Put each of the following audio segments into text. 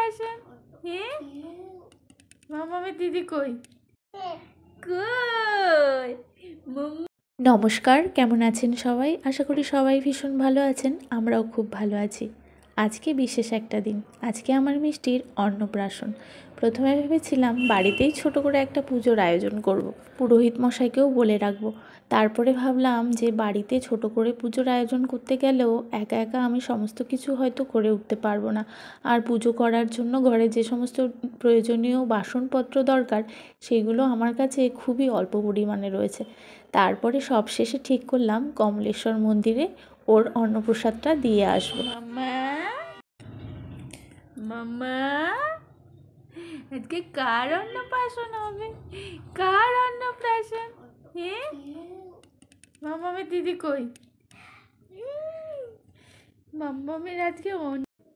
অন্নপ্রাশন। হ্যাঁ মামামের দিদি কই কই? নমস্কার, কেমন আছেন সবাই? আশা করি সবাই ভীষণ ভালো আছেন। আমরাও খুব ভালো আছি। আজকে বিশেষ একটা দিন। আজকে আমার মিষ্টির অন্নপ্রাশন। প্রথমে ভেবেছিলাম বাড়িতেই ছোট করে একটা পুজোর আয়োজন করব। পুরোহিত মশাইকেও বলে রাখবো। তারপরে ভাবলাম যে বাড়িতে ছোট করে পুজোর আয়োজন করতে গেলেও একা একা আমি সমস্ত কিছু হয়তো করে উঠতে পারবো না। আর পুজো করার জন্য ঘরে যে সমস্ত প্রয়োজনীয় বাসনপত্র দরকার সেগুলো আমার কাছে খুবই অল্প পরিমাণে রয়েছে। তারপরে সব শেষে ঠিক করলাম কমলেশ্বর মন্দিরে ওর অন্নপ্রসাদটা দিয়ে আসবো। মাম্মা মাম্মা আজকে কার অন্নপ্রাশন হবে? কার অন্নপ্রাশন? হ্যাঁ মামামের দিদি কই? মাম্মামের আজকে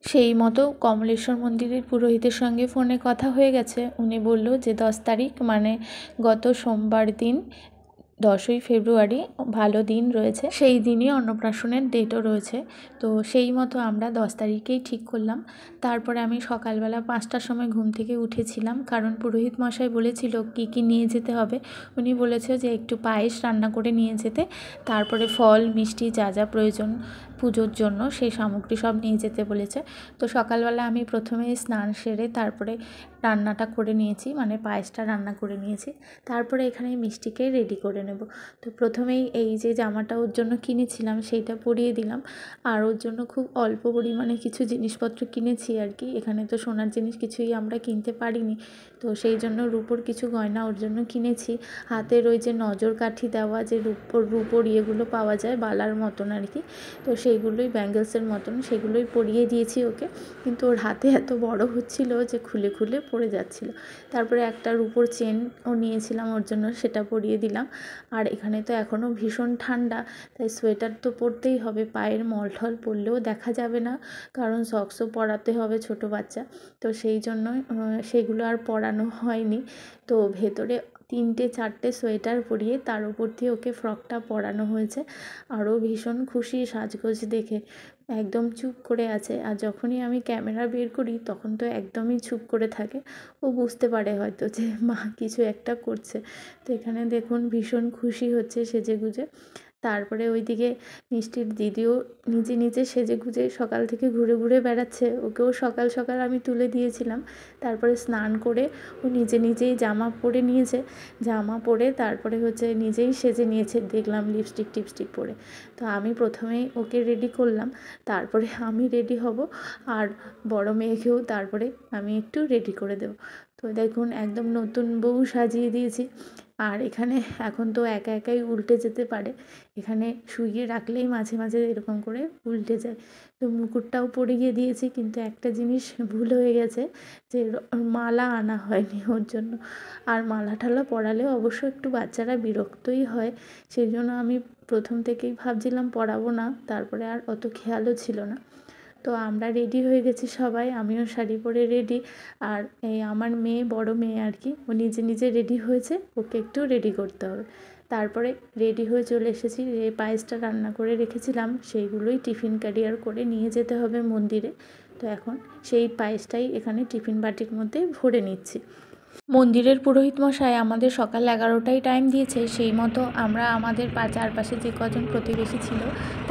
সেই মতো কমলেশ্বর মন্দিরের পুরোহিতের সঙ্গে ফোনে কথা হয়ে গেছে। উনি বলল যে 10 তারিখ মানে গত সোমবার দিন 10ই ফেব্রুয়ারি ভালো দিন রয়েছে, সেই দিনই অন্নপ্রাশনের ডেটও রয়েছে। তো সেই মতো আমরা 10 তারিখেই ঠিক করলাম। তারপরে আমি সকালবেলা 5টার সময় ঘুম থেকে উঠেছিলাম, কারণ পুরোহিত মশাই বলেছিল কী কী নিয়ে যেতে হবে। উনি বলেছে যে একটু পায়েস রান্না করে নিয়ে যেতে, তারপরে ফল মিষ্টি যা যা প্রয়োজন পুজোর জন্য সেই সামগ্রী সব নিয়ে যেতে বলেছে। তো সকালবেলা আমি প্রথমেই স্নান সেরে তারপরে রান্নাটা করে নিয়েছি, মানে পায়েসটা রান্না করে নিয়েছি। তারপরে এখানে মিষ্টিকে রেডি করে নেব। তো প্রথমেই এই যে জামাটা ওর জন্য কিনেছিলাম সেইটা পরিয়ে দিলাম। আর ওর জন্য খুব অল্প পরিমাণে কিছু জিনিসপত্র কিনেছি আর কি। এখানে তো সোনার জিনিস কিছুই আমরা কিনতে পারিনি, তো সেই জন্য রূপোর কিছু গয়না ওর জন্য কিনেছি। হাতের ওই যে নজর কাঠি দেওয়া যে রূপোর ইয়েগুলো পাওয়া যায় বালার মতন আর কি, তো সেইগুলোই ব্যাঙ্গেলসের মতন সেগুলোই পরিয়ে দিয়েছি ওকে। কিন্তু ওর হাতে এত বড় হচ্ছিল যে খুলে খুলে পড়ে যাচ্ছিল। তারপরে একটা রূপোর চেনও নিয়েছিলাম ওর জন্য, সেটা পরিয়ে দিলাম। আর এখানে তো এখনও ভীষণ ঠান্ডা, তাই সোয়েটার তো পরতেই হবে। পায়ের মলঠল পরলেও দেখা যাবে না, কারণ সক্সও পরাতে হবে ছোটো বাচ্চা। তো সেই জন্যই সেগুলো আর পরানো হয়নি। তো ভেতরে 3-4টে সোয়েটার পরিয়ে তার উপর দিয়ে ওকে ফ্রকটা পরানো হয়েছে। আরও ভীষণ খুশি সাজগোজ দেখে, একদম চুপ করে আছে। আর যখনই আমি ক্যামেরা বের করি তখন তো একদমই চুপ করে থাকে। ও বুঝতে পারে হয়তো যে মা কিছু একটা করছে। তো এখানে দেখুন ভীষণ খুশি হচ্ছে সেজেগুজে। তারপরে ওইদিকে মিষ্টির দিদিও নিজে নিজে সেজেগুজে সকাল থেকে ঘুরে ঘুরে বেড়াচ্ছে। ওকেও সকাল সকাল আমি তুলে দিয়েছিলাম। তারপরে স্নান করে ও নিজে নিজেই জামা পরে নিয়েছে। জামা পরে তারপরে হচ্ছে নিজেই সেজে নিয়েছে, দেখলাম লিপস্টিক টিপস্টিক পরে। তো আমি প্রথমেই ওকে রেডি করলাম, তারপরে আমি রেডি হব। আর বড় মেয়েকেও তারপরে আমি একটু রেডি করে দেবো। তো দেখুন একদম নতুন বউ সাজিয়ে দিয়েছি। আর এখানে এখন তো একা একাই উল্টে যেতে পারে, এখানে শুইয়ে রাখলেই মাঝে মাঝে এরকম করে উল্টে যায়। তো মুকুটটাও পরিয়ে দিয়েছি, কিন্তু একটা জিনিস ভুল হয়ে গেছে যে মালা আনা হয়নি ওর জন্য। আর মালা ঠালা পরালেও অবশ্য একটু বাচ্চারা বিরক্তই হয়, সেই জন্য আমি প্রথম থেকেই ভাবছিলাম পরাবো না, তারপরে আর অত খেয়ালও ছিল না। তো আমরা রেডি হয়ে গেছি সবাই, আমিও শাড়ি পরে রেডি। আর এই আমার মেয়ে, বড় মেয়ে আর কি, ও নিজে নিজে রেডি হয়েছে, ওকে একটু রেডি করতে হবে। তারপরে রেডি হয়ে চলে এসেছি। যে পায়েসটা রান্না করে রেখেছিলাম সেইগুলোই টিফিন ক্যারিয়ার করে নিয়ে যেতে হবে মন্দিরে। তো এখন সেই পায়েসটাই এখানে টিফিন বাটির মধ্যে ভরে নিচ্ছি। মন্দিরের পুরোহিত মশাই আমাদের সকাল 11টায় টাইম দিয়েছে, সেই মতো আমরা আমাদের চারপাশে যে কজন প্রতিবেশী ছিল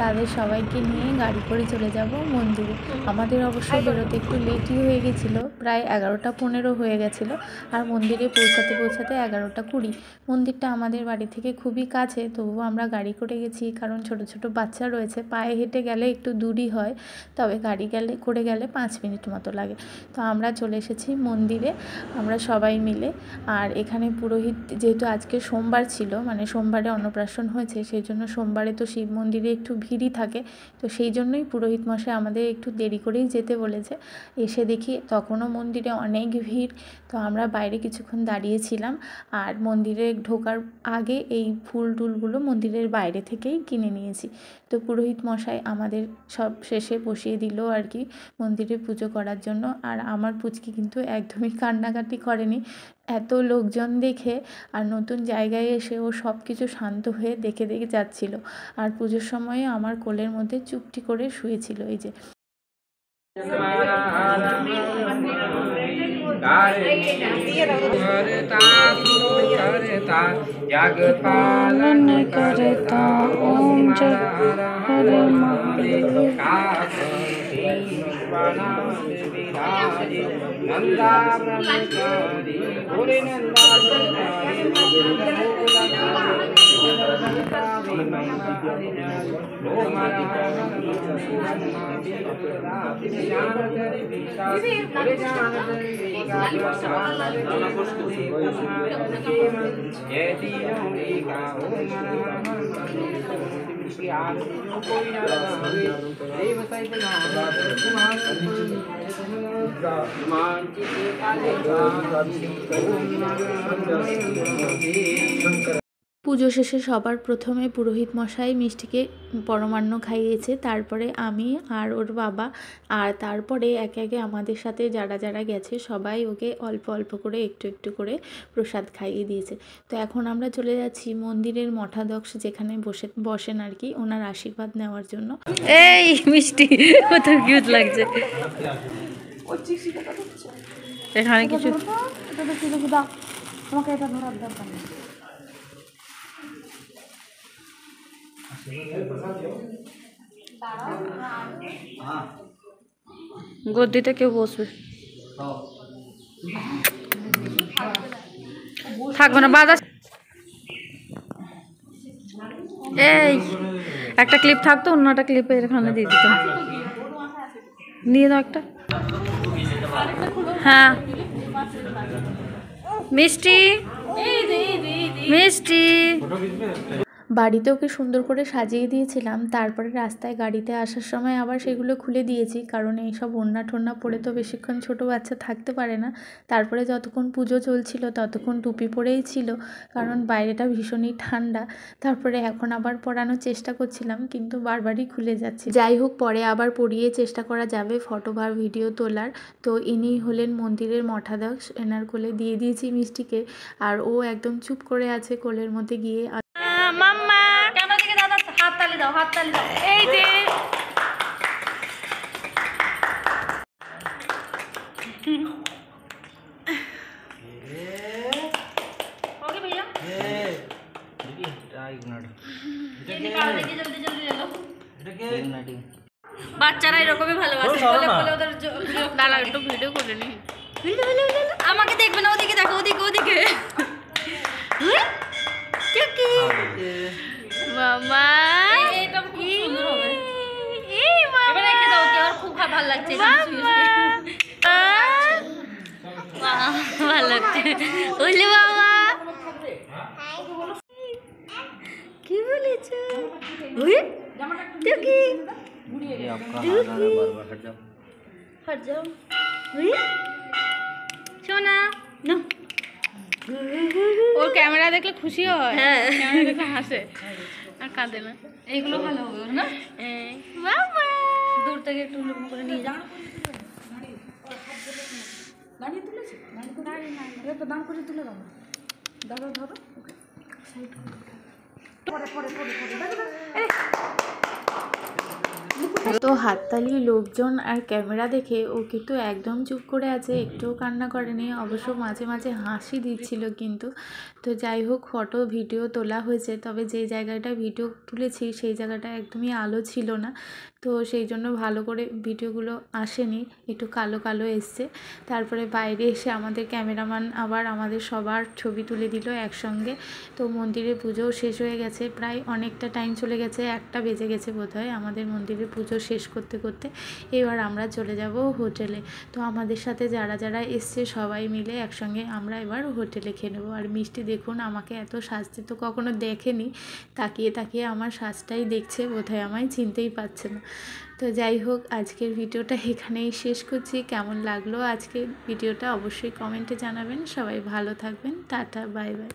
তাদের সবাইকে নিয়ে গাড়ি করে চলে যাব মন্দিরে। আমাদের অবশ্য বেরোতে একটু লেটই হয়ে গেছিলো, প্রায় 11টা 15 হয়ে গেছিলো। আর মন্দিরে পৌঁছাতে পৌঁছাতে 11টা 20। মন্দিরটা আমাদের বাড়ি থেকে খুবই কাছে, তবুও আমরা গাড়ি করে গেছি, কারণ ছোট ছোট বাচ্চা রয়েছে। পায়ে হেঁটে গেলে একটু দূরই হয়, তবে গাড়ি করে গেলে 5 মিনিট মতো লাগে। তো আমরা চলে এসেছি মন্দিরে, আমরা সবাই মিলে। আর এখানে পুরোহিত যেহেতু আজকে সোমবার ছিল, মানে সোমবারে অন্নপ্রাশন হয়েছে, সেই জন্য সোমবারে তো শিব মন্দিরে একটু ভিড়ই থাকে। তো সেই জন্যই পুরোহিত মশাই আমাদের একটু দেরি করেই যেতে বলেছে। এসে দেখি তখনও মন্দিরে অনেক ভিড়। তো আমরা বাইরে কিছুক্ষণ দাঁড়িয়েছিলাম। আর মন্দিরে ঢোকার আগে এই ফুল টুলগুলো মন্দিরের বাইরে থেকেই কিনে নিয়েছি। তো পুরোহিত মশাই আমাদের সব শেষে বসিয়ে দিল আর কি মন্দিরে পুজো করার জন্য। আর আমার পুচকি কিন্তু একদমই কান্নাকাটি করেনি, এত লোকজন দেখে আর নতুন জায়গায় এসে ও সব কিছু শান্ত হয়ে দেখে দেখে যাচ্ছিল। আর পুজোর সময়ে আমার কোলের মধ্যে চুপটি করে শুয়েছিল। এই যে करता जग पालन करता ओम हर महादेव नंदा ब्रह्मचारी भोले नंदा পুজো শেষে সবার প্রথমে পুরোহিত মশাই মিষ্টিকে পরমান্ন খাইয়েছে, তারপরে আমি আর ওর বাবা, আর তারপরে একে একে আমাদের সাথে যারা যারা গেছে সবাই ওকে অল্প অল্প করে একটু একটু করে প্রসাদ খাইয়ে দিয়েছে। তো এখন আমরা চলে যাচ্ছি মন্দিরের মঠাধ্যক্ষ যেখানে বসেন আর কি, ওনার আশীর্বাদ নেওয়ার জন্য। এই মিষ্টি কত কিউট লাগছে। এখানে কিছু গদ্দিতে কেউ বসবে থাকবে না বাধা। এই একটা ক্লিপ থাকতো, অন্যটা ক্লিপে এখানে দিয়ে দিতাম। নিয়ে দাও একটা। হ্যাঁ মিষ্টি মিষ্টি। বাড়িতে ওকে সুন্দর করে সাজিয়ে দিয়েছিলাম, তারপরে রাস্তায় গাড়িতে আসার সময় আবার সেগুলো খুলে দিয়েছি, কারণ এইসব ওড়না ঠোন্না পরে তো বেশিক্ষণ ছোটো বাচ্চা থাকতে পারে না। তারপরে যতক্ষণ পুজো চলছিল ততক্ষণ টুপি পরেই ছিল, কারণ বাইরেটা ভীষণই ঠান্ডা। তারপরে এখন আবার পরানোর চেষ্টা করছিলাম, কিন্তু বারবারই খুলে যাচ্ছে। যাই হোক, পরে আবার পরিয়ে চেষ্টা করা যাবে ফটো বা ভিডিও তোলার। তো ইনি হলেন মন্দিরের মঠাধ্যক্ষ, এনার কোলে দিয়ে দিয়েছি মিষ্টিকে, আর ও একদম চুপ করে আছে কোলের মধ্যে গিয়ে। মাম্মা ক্যামেরা দিকে দাদা হাত তালি দাও, হাত তালি দাও। এই যে ओके भैया বাচ্চারা এরকমই ভালোবাসে। দাঁড়া একটু ভিডিও করে নি। আমাকে দেখবে না, ওদিকে দেখো, ওদিকে ওদিকে। মামা খুব ভালো লাগছে, ভালো লাগছে। বললে বাবা কি বলেছ? সোনা ওর ক্যামেরা দেখলে খুশি হয়, ক্যামেরা দেখলে হাসে আর কাঁদে না। এইগুলো ভালো হবে না? বাবা দূর থেকে একটু লুকম করে নিয়ে যাও। তো হাততালি, লোকজন আর ক্যামেরা দেখে ও কিন্তু একদম চুপ করে আছে, একটুও কান্না করেনি। অবশ্য মাঝে মাঝে হাসি দিচ্ছিল কিন্তু। তো যাই হোক, ফটো ভিডিও তোলা হয়েছে, তবে যে জায়গাটা ভিডিও তুলেছি সেই জায়গাটা একদমই আলো ছিল না, তো সেই জন্য ভালো করে ভিডিওগুলো আসেনি, একটু কালো কালো এসছে। তারপরে বাইরে এসে আমাদের ক্যামেরাম্যান আবার আমাদের সবার ছবি তুলে দিল একসঙ্গে। তো মন্দিরে পুজো শেষ হয়ে গেছে, প্রায় অনেকটা টাইম চলে গেছে, 1টা বেজে গেছে বোধহয় আমাদের মন্দিরে পুজো শেষ করতে করতে। এবার আমরা চলে যাব হোটেলে। তো আমাদের সাথে যারা যারা এসছে সবাই মিলে একসঙ্গে আমরা এবার হোটেলে খেয়ে নেবো। আর মিষ্টি দেখুন, আমাকে এত সাজতে তো কখনো দেখেনি, তাকিয়ে তাকিয়ে আমার সাজটাই দেখছে, বোধহয় আমায় চিনতেই পারছে না। তো যাই হোক, আজকের ভিডিওটা এখানেই শেষ করছি। কেমন লাগলো আজকের ভিডিওটা অবশ্যই কমেন্টে জানাবেন। সবাই ভালো থাকবেন, টাটা, বাই বাই।